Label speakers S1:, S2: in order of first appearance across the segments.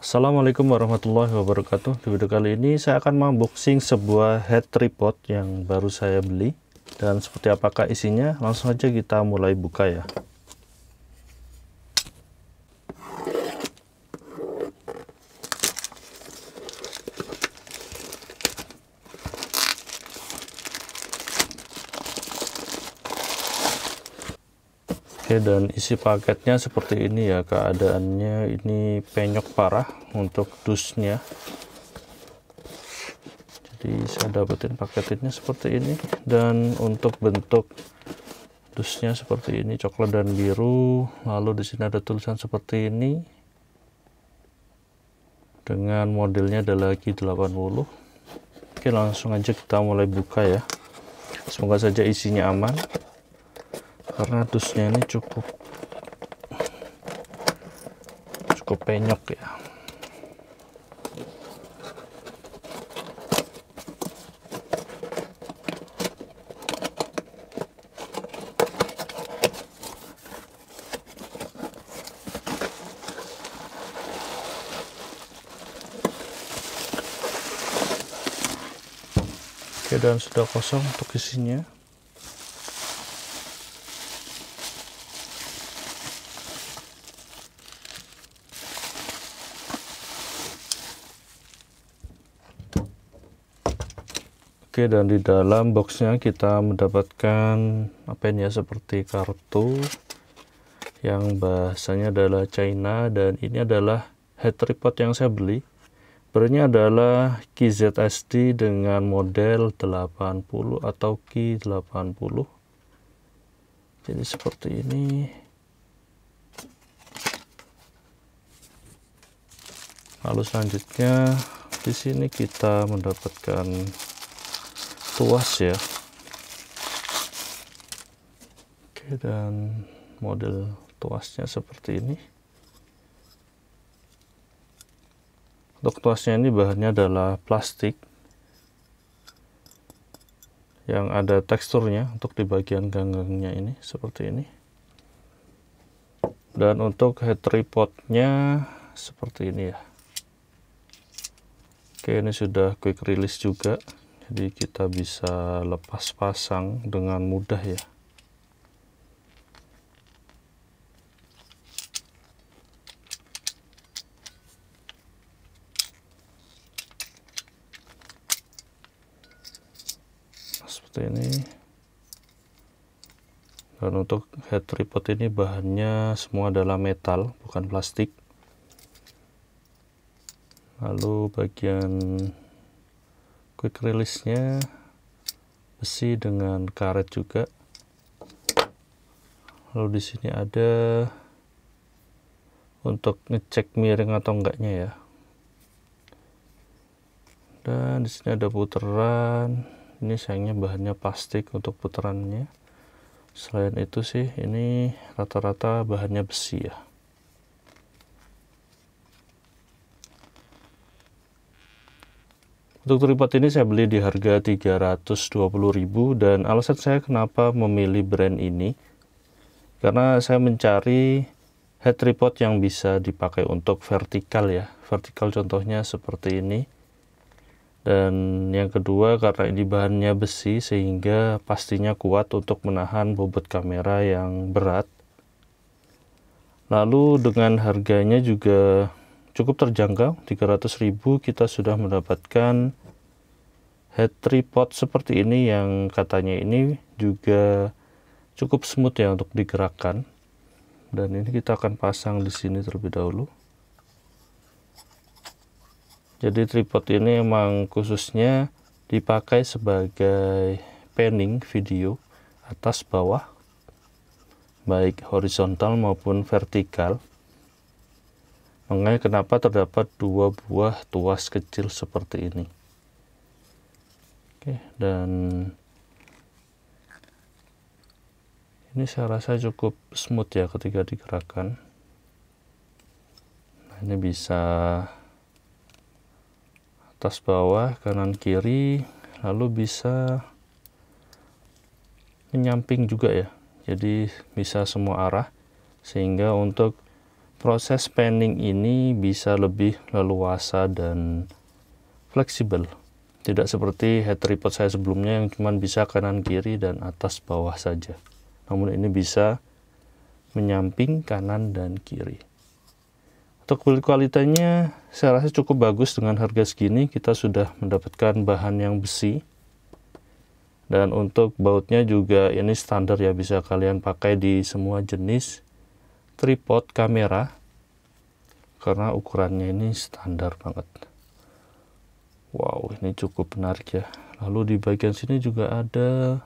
S1: Assalamualaikum warahmatullahi wabarakatuh. Di video kali ini saya akan unboxing sebuah head tripod yang baru saya beli. Dan seperti apakah isinya, langsung aja kita mulai buka ya. Oke, dan isi paketnya seperti ini ya keadaannya. Ini penyok parah untuk dusnya. Jadi saya dapetin paketinnya seperti ini, dan untuk bentuk dusnya seperti ini, coklat dan biru. Lalu di sini ada tulisan seperti ini dengan modelnya adalah G80. Oke, langsung aja kita mulai buka ya. Semoga saja isinya aman, karena dusnya ini cukup penyok ya. Oke, dan sudah kosong untuk isinya. Oke, dan di dalam boxnya kita mendapatkan apa ini ya, seperti kartu yang bahasanya adalah China, dan ini adalah head tripod yang saya beli. Brandnya adalah KZSD dengan model 80 atau Q80. Jadi seperti ini. Lalu selanjutnya di sini kita mendapatkan tuas ya. Oke, dan model tuasnya seperti ini. Untuk tuasnya ini bahannya adalah plastik yang ada teksturnya untuk di bagian ganggangnya ini seperti ini. Dan untuk head tripodnya seperti ini ya. Oke, ini sudah quick release juga, jadi kita bisa lepas pasang dengan mudah ya. Seperti ini. Dan untuk head tripod ini bahannya semua adalah metal, bukan plastik. Lalu bagian quick release nya besi dengan karet juga. Lalu di sini ada untuk ngecek miring atau enggaknya ya. Dan di sini ada putaran. Ini sayangnya bahannya plastik untuk putarannya. Selain itu sih ini rata-rata bahannya besi ya. Untuk tripod ini saya beli di harga 320.000, dan alasan saya kenapa memilih brand ini karena saya mencari head tripod yang bisa dipakai untuk vertikal ya. Vertikal contohnya seperti ini. Dan yang kedua, karena ini bahannya besi sehingga pastinya kuat untuk menahan bobot kamera yang berat. Lalu dengan harganya juga cukup terjangkau, 300.000 kita sudah mendapatkan head tripod seperti ini yang katanya ini juga cukup smooth ya untuk digerakkan. Dan ini kita akan pasang di sini terlebih dahulu. Jadi tripod ini emang khususnya dipakai sebagai panning video atas bawah, baik horizontal maupun vertikal. Makanya kenapa terdapat dua buah tuas kecil seperti ini. Oke, dan ini saya rasa cukup smooth ya ketika digerakkan. Nah, ini bisa atas bawah, kanan kiri, lalu bisa menyamping juga ya. Jadi bisa semua arah, sehingga untuk proses panning ini bisa lebih leluasa dan fleksibel. Tidak seperti head tripod saya sebelumnya yang cuma bisa kanan kiri dan atas bawah saja. Namun ini bisa menyamping kanan dan kiri. Untuk build kualitasnya saya rasa cukup bagus. Dengan harga segini kita sudah mendapatkan bahan yang besi. Dan untuk bautnya juga ini standar ya, bisa kalian pakai di semua jenis tripod kamera karena ukurannya ini standar banget. Wow, ini cukup menarik ya. Lalu di bagian sini juga ada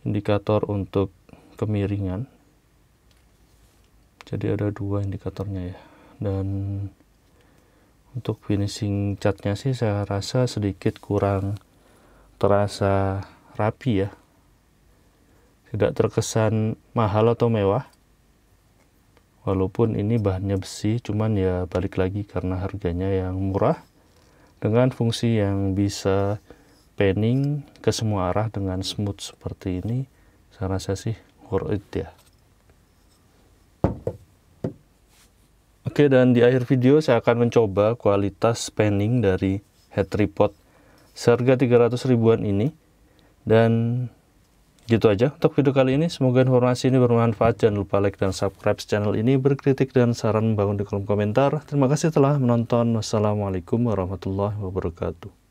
S1: indikator untuk kemiringan. Jadi ada 2 indikatornya ya. Dan untuk finishing catnya sih saya rasa sedikit kurang terasa rapi ya. Tidak terkesan mahal atau mewah. Walaupun ini bahannya besi, cuman ya balik lagi karena harganya yang murah dengan fungsi yang bisa panning ke semua arah dengan smooth seperti ini, saya rasa sih worth it ya. Oke, dan di akhir video saya akan mencoba kualitas panning dari head tripod seharga 300 ribuan ini. Dan gitu aja untuk video kali ini. Semoga informasi ini bermanfaat. Jangan lupa like dan subscribe channel ini. Berkritik dan saran membangun di kolom komentar. Terima kasih telah menonton. Wassalamualaikum warahmatullahi wabarakatuh.